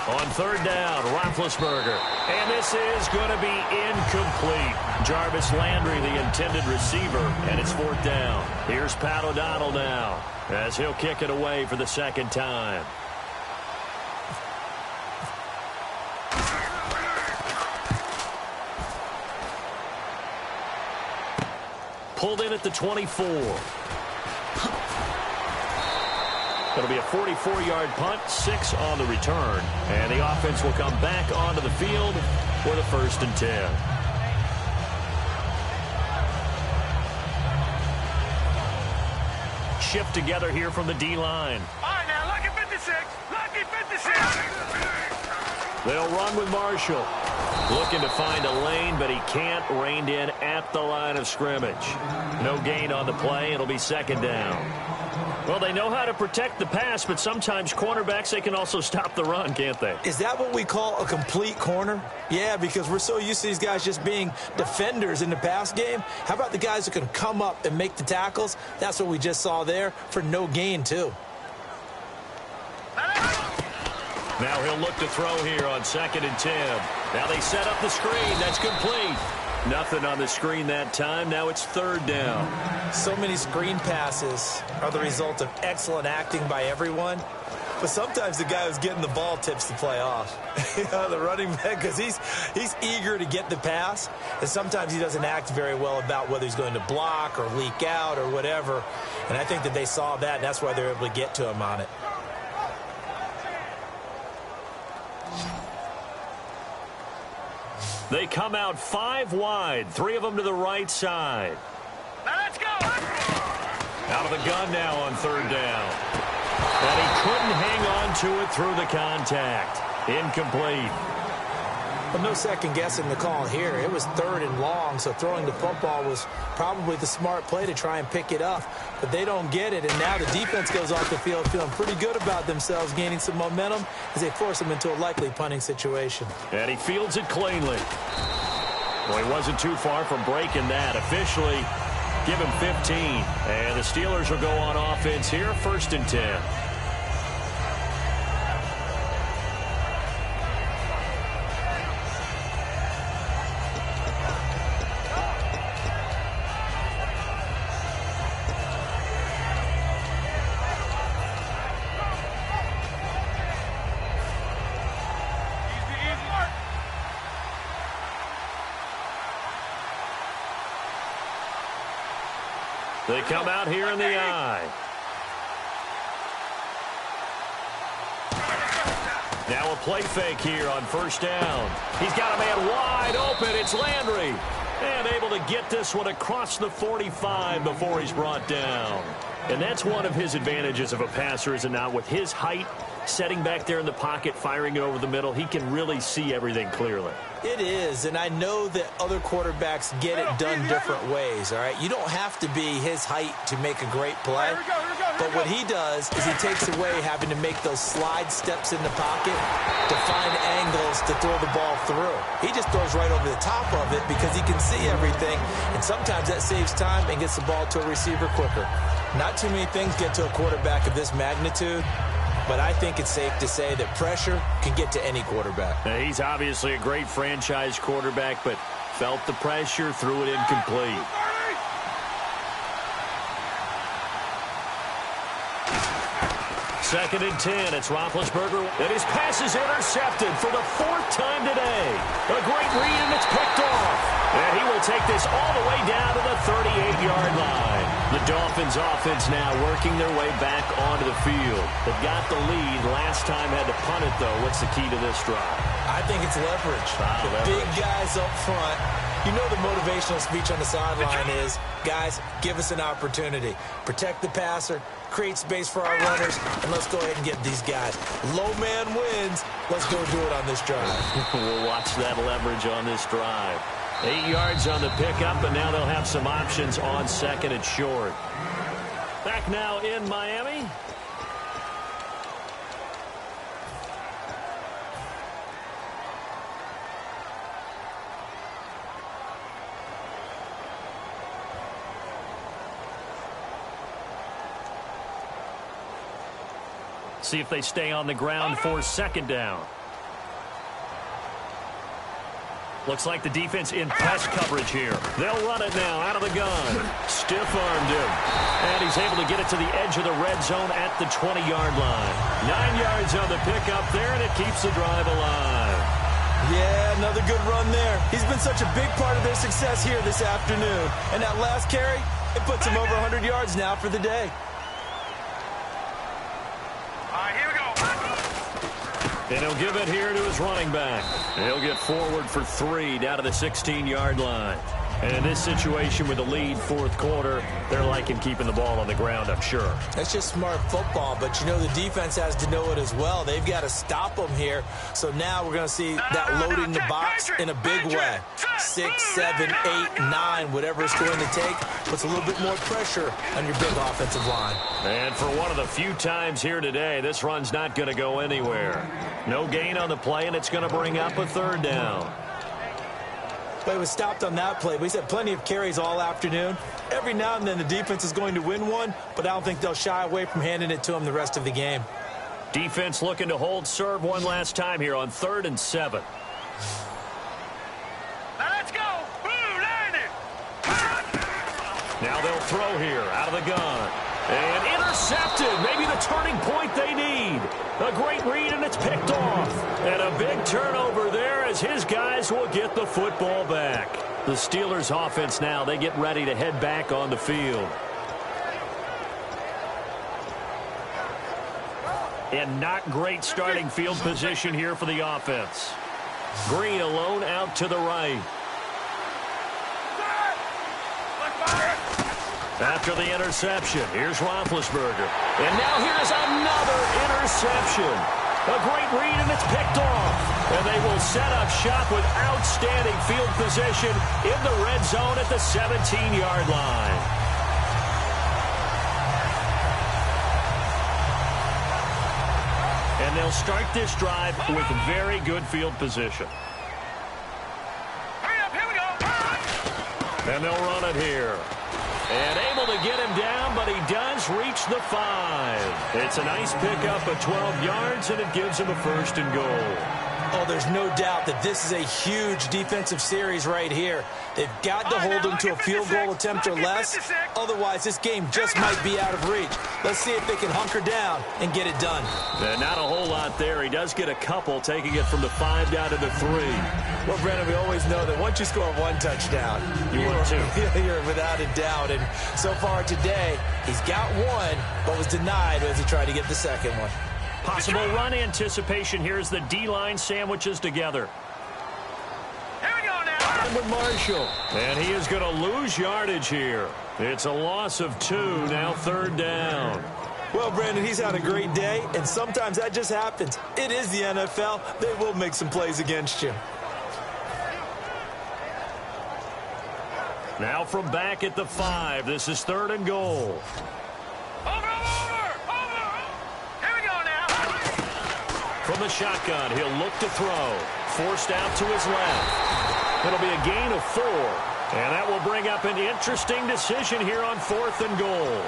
On third down, Roethlisberger. And this is going to be incomplete. Jarvis Landry, the intended receiver, and it's fourth down. Here's Pat O'Donnell now as he'll kick it away for the second time. Pulled in at the 24. It'll be a 44-yard punt, 6 on the return. And the offense will come back onto the field for the 1st and 10. Shift together here from the D-line.
All right, now, lucky 56. Lucky 56.
They'll run with Marshall. Looking to find a lane, but he can't. Reined in at the line of scrimmage. No gain on the play. It'll be second down. Well, they know how to protect the pass, but sometimes cornerbacks, they can also stop the run, can't they?
Is that what we call a complete corner? Yeah, because we're so used to these guys just being defenders in the pass game. How about the guys who can come up and make the tackles? That's what we just saw there for no gain, too.
Now he'll look to throw here on 2nd and 10. Now they set up the screen. That's complete. Nothing on the screen that time. Now it's 3rd down.
So many screen passes are the result of excellent acting by everyone. But sometimes the guy who's getting the ball tips the play off. The running back, because he's eager to get the pass. And sometimes he doesn't act very well about whether he's going to block or leak out or whatever. And I think that they saw that, and that's why they were able to get to him on it.
They come out 5 wide, 3 of them to the right side.
Now let's go.
Out of the gun now on 3rd down. And he couldn't hang on to it through the contact. Incomplete.
But no second guessing the call here. It was 3rd and long, so throwing the football was probably the smart play to try and pick it up. But they don't get it, and now the defense goes off the field feeling pretty good about themselves, gaining some momentum as they force them into a likely punting situation.
And he fields it cleanly. Well, he wasn't too far from breaking that. Officially, give him 15. And the Steelers will go on offense here, 1st and 10. They come out here in the eye. Now a play fake here on 1st down. He's got a man wide open. It's Landry. And able to get this one across the 45 before he's brought down. And that's one of his advantages of a passer, is it not? With his height, setting back there in the pocket, firing it over the middle, he can really see everything clearly.
It is, and I know that other quarterbacks get it done different ways, all right? You don't have to be his height to make a great play. But what he does is he takes away having to make those slide steps in the pocket to find angles to throw the ball through. He just throws right over the top of it because he can see everything, and sometimes that saves time and gets the ball to a receiver quicker. Not too many things get to a quarterback of this magnitude, but I think it's safe to say that pressure can get to any quarterback.
Now, he's obviously a great franchise quarterback, but felt the pressure, threw it incomplete. Second and 10. It's Roethlisberger, and his pass is intercepted for the 4th time today. A great read, and it's picked off. And he will take this all the way down to the 38-yard line. The Dolphins offense now working their way back onto the field. They've got the lead. Last time had to punt it, though. What's the key to this drive?
I think it's leverage. The big guys up front. You know the motivational speech on the sideline is, guys, give us an opportunity. Protect the passer, create space for our runners, and let's go ahead and get these guys. Low man wins. Let's go do it on this drive.
We'll watch that leverage on this drive. 8 yards on the pickup, and now they'll have some options on second and short. Back now in Miami. See if they stay on the ground for second down. Looks like the defense in press coverage here. They'll run it now out of the gun. Stiff-armed him. And he's able to get it to the edge of the red zone at the 20-yard line. 9 yards on the pickup there, and it keeps the drive alive.
Yeah, another good run there. He's been such a big part of their success here this afternoon. And that last carry, it puts him over 100 yards now for the day.
And he'll give it here to his running back. He'll get forward for 3 down to the 16-yard line. And in this situation with the lead, 4th quarter, they're liking keeping the ball on the ground, I'm sure.
That's just smart football, but you know the defense has to know it as well. They've got to stop them here. So now we're going to see that loading the box in a big way. 6, 7, 8, 9, whatever it's going to take, puts a little bit more pressure on your big offensive line.
And for one of the few times here today, this run's not going to go anywhere. No gain on the play, and it's going to bring up a 3rd down.
But it was stopped on that play. We've had plenty of carries all afternoon. Every now and then the defense is going to win one, but I don't think they'll shy away from handing it to them the rest of the game.
Defense looking to hold serve one last time here on 3rd and 7.
Let's go.
Now they'll throw here out of the gun. And intercepted. Maybe the turning point they need. A great read, and it's picked off. And a big turnover there as his guys will get the football back. The Steelers offense now, they get ready to head back on the field. And not great starting field position here for the offense. Green alone out to the right. After the interception, here's Roethlisberger. And now here's another interception. A great read, and it's picked off. And they will set up shop with outstanding field position in the red zone at the 17-yard line. And they'll start this drive with very good field position.
Hurry up, here we go.
And they'll run it here. And able to get him down, but he does reach the 5. It's a nice pickup of 12 yards, and it gives him a 1st and goal.
Oh, there's no doubt that this is a huge defensive series right here. They've got to hold them to a field goal attempt or less. Otherwise, this game just might be out of reach. Let's see if they can hunker down and get it done.
Not a whole lot there. He does get a couple, taking it from the 5 down to the 3.
Well, Brandon, we always know that once you score 1 touchdown, you're without a doubt. And so far today, he's got 1, but was denied as he tried to get the second one.
Possible run anticipation here as the D-line sandwiches together.
Here we go now.
With Marshall. And he is going to lose yardage here. It's a loss of 2, now 3rd down.
Well, Brandon, he's had a great day, and sometimes that just happens. It is the NFL. They will make some plays against you.
Now from back at the 5, this is 3rd and goal.
Over. Here we go now.
From the shotgun, he'll look to throw. Forced out to his left. It'll be a gain of 4. And that will bring up an interesting decision here on 4th and goal.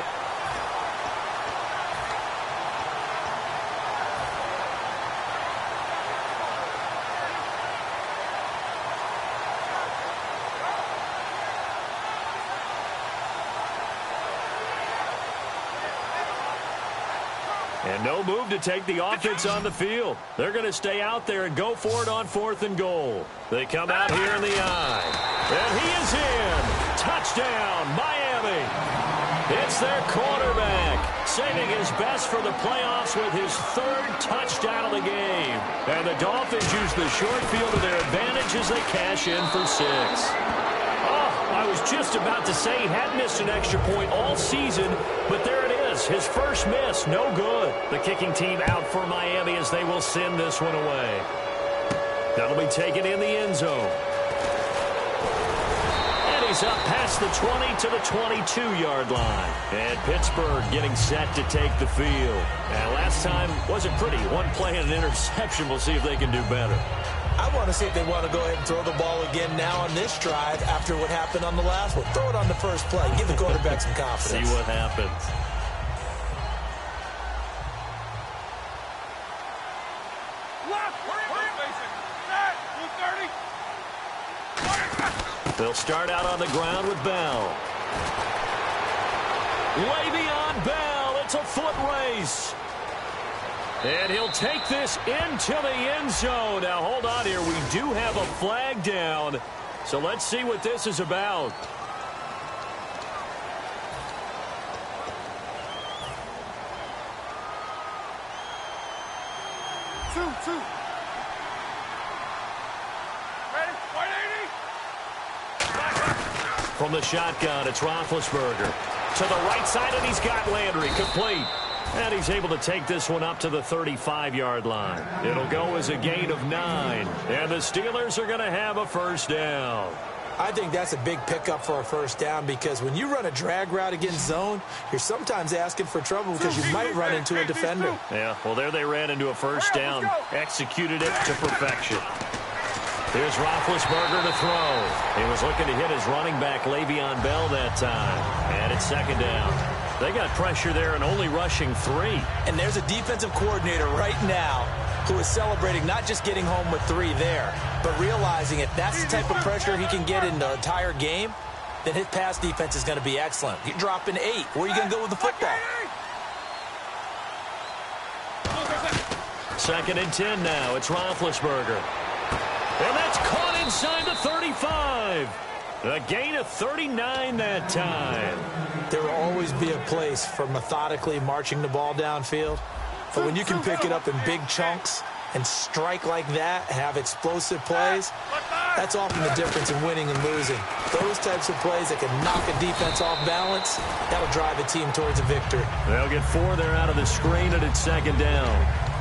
And no move to take the offense on the field. They're going to stay out there and go for it on 4th and goal. They come out here in the eye. And he is in. Touchdown, Miami. It's their quarterback, saving his best for the playoffs with his 3rd touchdown of the game. And the Dolphins use the short field to their advantage as they cash in for 6. I was just about to say he hadn't missed an extra point all season, but there it is. His first miss, no good. The kicking team out for Miami as they will send this one away. That'll be taken in the end zone. And he's up past the 20 to the 22-yard line. And Pittsburgh getting set to take the field. And last time wasn't pretty. One play and an interception. We'll see if they can do better.
I want to see if they want to go ahead and throw the ball again now on this drive after what happened on the last one. Throw it on the first play. Give the quarterback some confidence.
See what happens. They'll start out on the ground with Bell. Le'Veon Bell. It's a foot race. And he'll take this into the end zone. Now, hold on here. We do have a flag down. So let's see what this is about.
Two. Ready? 180.
From the shotgun, it's Roethlisberger. To the right side, and he's got Landry. Complete. And he's able to take this one up to the 35-yard line. It'll go as a gain of 9. And the Steelers are going to have a first down.
I think that's a big pickup for a first down because when you run a drag route against zone, you're sometimes asking for trouble because you might run into a defender.
Yeah, well, there they ran into a first down. Executed it to perfection. Here's Roethlisberger to throw. He was looking to hit his running back, Le'Veon Bell, that time. And it's 2nd down. They got pressure there and only rushing 3.
And there's a defensive coordinator right now who is celebrating not just getting home with 3 there, but realizing if that's the type of pressure he can get in the entire game, then his pass defense is going to be excellent. You're dropping 8. Where are you going to go with the football?
2nd and 10 now. It's Roethlisberger. And that's caught inside the 35. A gain of 39 that time.
There will always be a place for methodically marching the ball downfield. But when you can pick it up in big chunks and strike like that, have explosive plays, that's often the difference in winning and losing. Those types of plays that can knock a defense off balance, that'll drive a team towards a victory.
They'll get 4 there out of the screen, and it's 2nd down.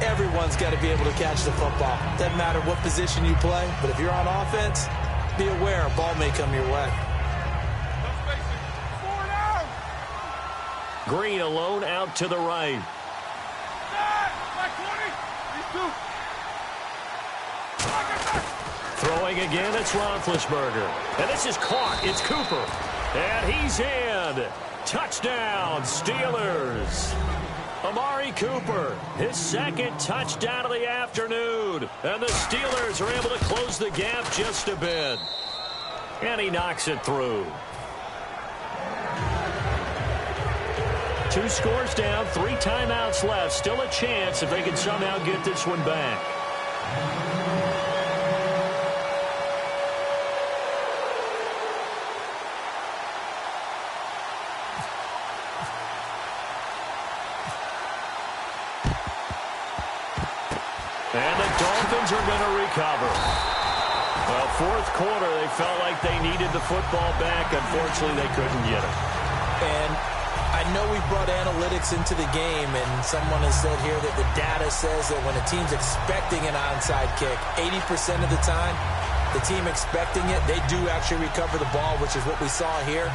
Everyone's got to be able to catch the football. Doesn't matter what position you play, but if you're on offense, be aware a ball may come your way.
Green alone out to the right. Throwing again, it's Roethlisberger. And this is caught. It's Cooper. And he's in. Touchdown, Steelers. Amari Cooper, his 2nd touchdown of the afternoon. And the Steelers are able to close the gap just a bit. And he knocks it through. 2 scores down, 3 timeouts left. Still a chance if they can somehow get this one back. And the Dolphins are going to recover. Well, 4th quarter, they felt like they needed the football back. Unfortunately, they couldn't get it.
And I know we brought analytics into the game, and someone has said here that the data says that when a team's expecting an onside kick, 80% of the time, the team expecting it, they do actually recover the ball, which is what we saw here.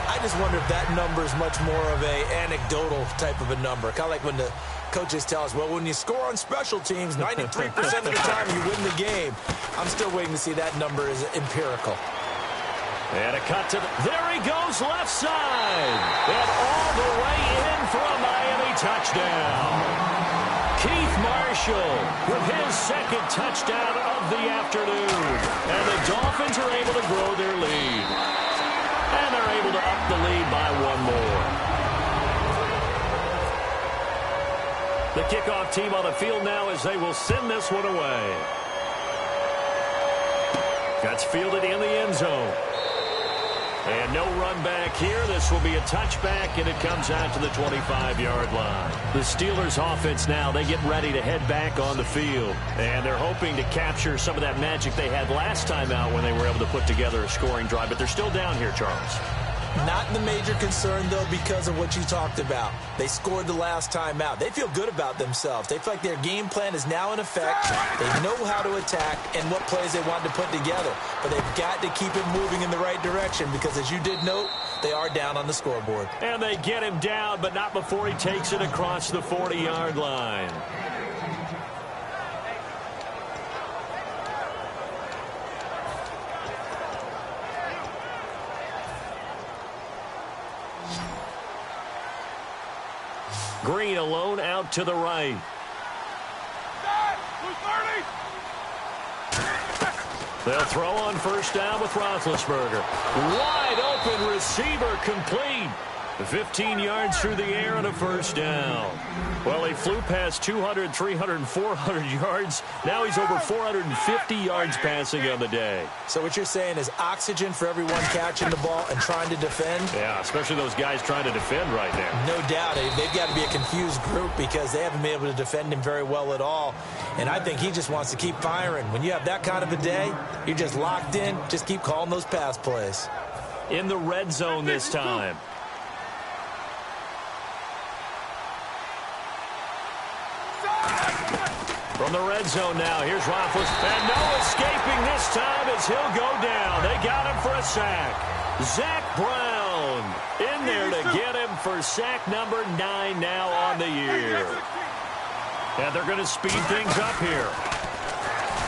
I just wonder if that number is much more of a anecdotal type of a number. Kind of like when the coaches tell us, well, when you score on special teams, 93% of the time you win the game. I'm still waiting to see that number is empirical.
And a cut to the... There he goes, left side. And all the way in for a Miami touchdown. Keith Marshall with his 2nd touchdown of the afternoon. And the Dolphins are able to grow their lead. And they're able to up the lead by 1 more. The kickoff team on the field now as they will send this one away. That's fielded in the end zone. And no run back here. This will be a touchback, and it comes out to the 25-yard line. The Steelers' offense now, they get ready to head back on the field. And they're hoping to capture some of that magic they had last time out when they were able to put together a scoring drive. But they're still down here, Charles.
Not the major concern, though, because of what you talked about. They scored the last time out. They feel good about themselves. They feel like their game plan is now in effect. They know how to attack and what plays they want to put together. But they've got to keep it moving in the right direction because, as you did note, they are down on the scoreboard.
And they get him down, but not before he takes it across the 40-yard line. Green alone out to the right. They'll throw on first down with Roethlisberger. Wide open receiver complete. 15 yards through the air and a first down. Well, he flew past 200, 300, 400 yards. Now he's over 450 yards passing on the day.
So what you're saying is oxygen for everyone catching the ball and trying to defend?
Yeah, especially those guys trying to defend right now.
No doubt. They've got to be a confused group because they haven't been able to defend him very well at all. And I think he just wants to keep firing. When you have that kind of a day, you're just locked in. Just keep calling those pass plays.
In the red zone this time. From the red zone now, here's Roethlisberger. And no escaping this time as he'll go down. They got him for a sack. Zach Brown in there to get him for sack number 9 now on the year. And they're going to speed things up here.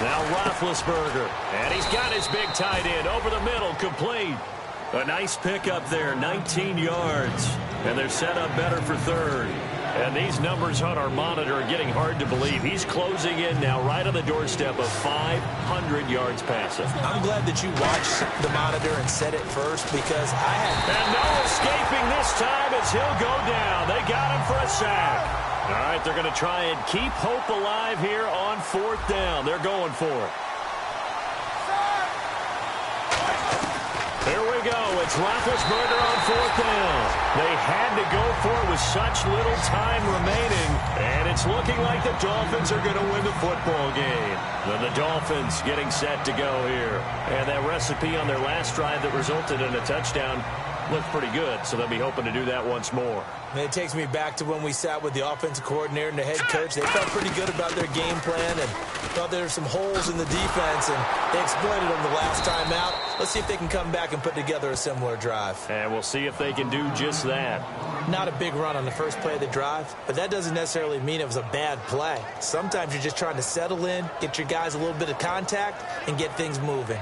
Now Roethlisberger. And he's got his big tight end over the middle, complete. A nice pickup there, 19 yards. And they're set up better for third. And these numbers on our monitor are getting hard to believe. He's closing in now right on the doorstep of 500 yards passing.
I'm glad that you watched the monitor and said it first because I had...
And no escaping this time as he'll go down. They got him for a sack. All right, they're going to try and keep hope alive here on fourth down. They're going for it. Here we go. It's Roethlisberger on fourth down. They had to go for it with such little time remaining. And it's looking like the Dolphins are going to win the football game. Then the Dolphins getting set to go here. And that recipe on their last drive that resulted in a touchdown looked pretty good, so they'll be hoping to do that once more.
And it takes me back to when we sat with the offensive coordinator and the head coach. They felt pretty good about their game plan and thought there were some holes in the defense, and they exploited them the last time out. Let's see if they can come back and put together a similar drive.
And we'll see if they can do just that.
Not a big run on the first play of the drive, but that doesn't necessarily mean it was a bad play. Sometimes you're just trying to settle in, get your guys a little bit of contact, and get things moving.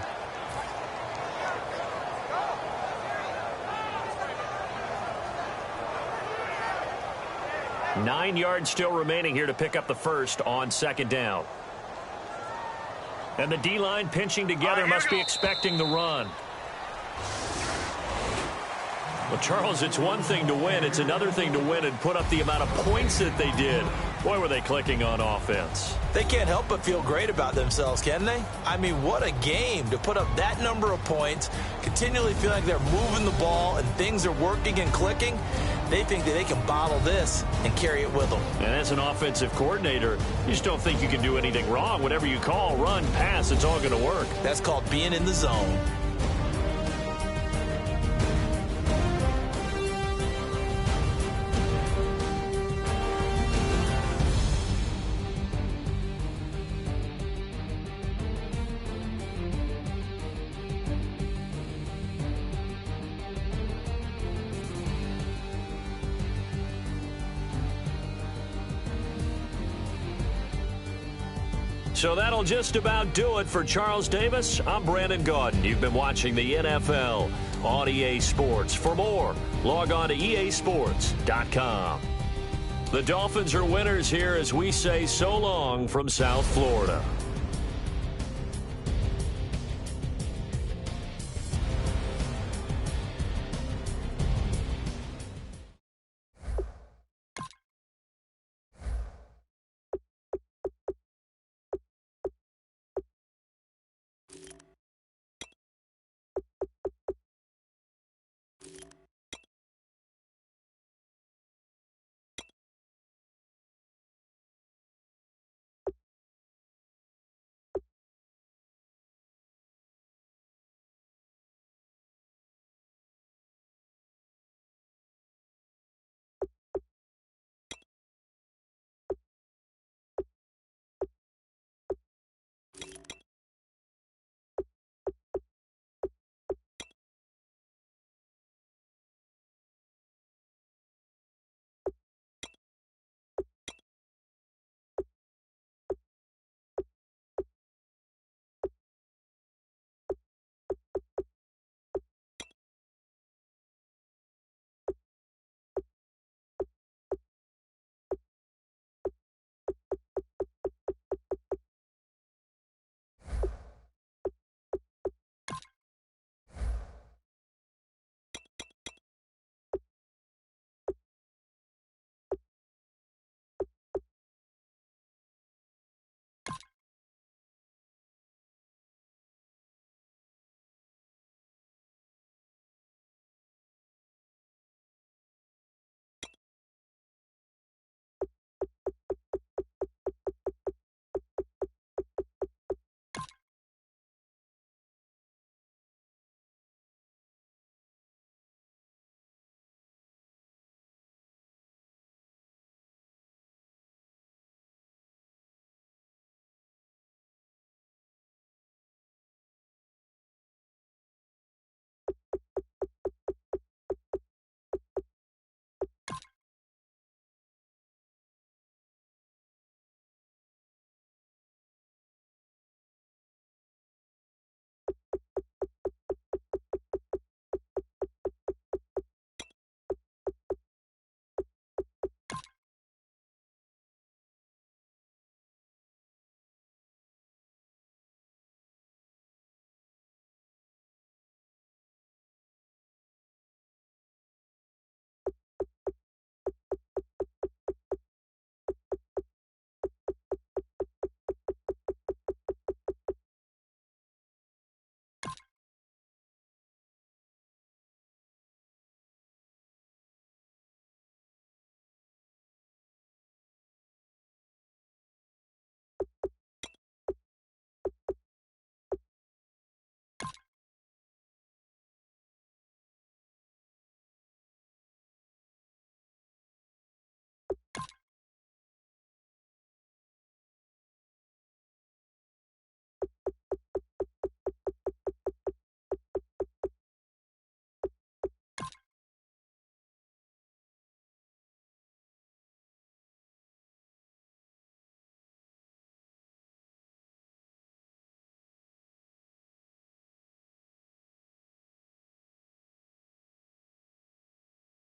Nine yards still remaining here to pick up the first on second down. And the D-line pinching together must be expecting the run. Well, Charles, it's one thing to win. It's another thing to win and put up the amount of points that they did. Boy, were they clicking on offense.
They can't help but feel great about themselves, can they? I mean, what a game to put up that number of points, continually feel like they're moving the ball and things are working and clicking. They think that they can bottle this and carry it with them.
And as an offensive coordinator, you just don't think you can do anything wrong. Whatever you call, run, pass, it's all going to work.
That's called being in the zone.
So that'll just about do it for Charles Davis. I'm Brandon Gaudin. You've been watching the NFL on EA Sports. For more, log on to easports.com. The Dolphins are winners here as we say so long from South Florida.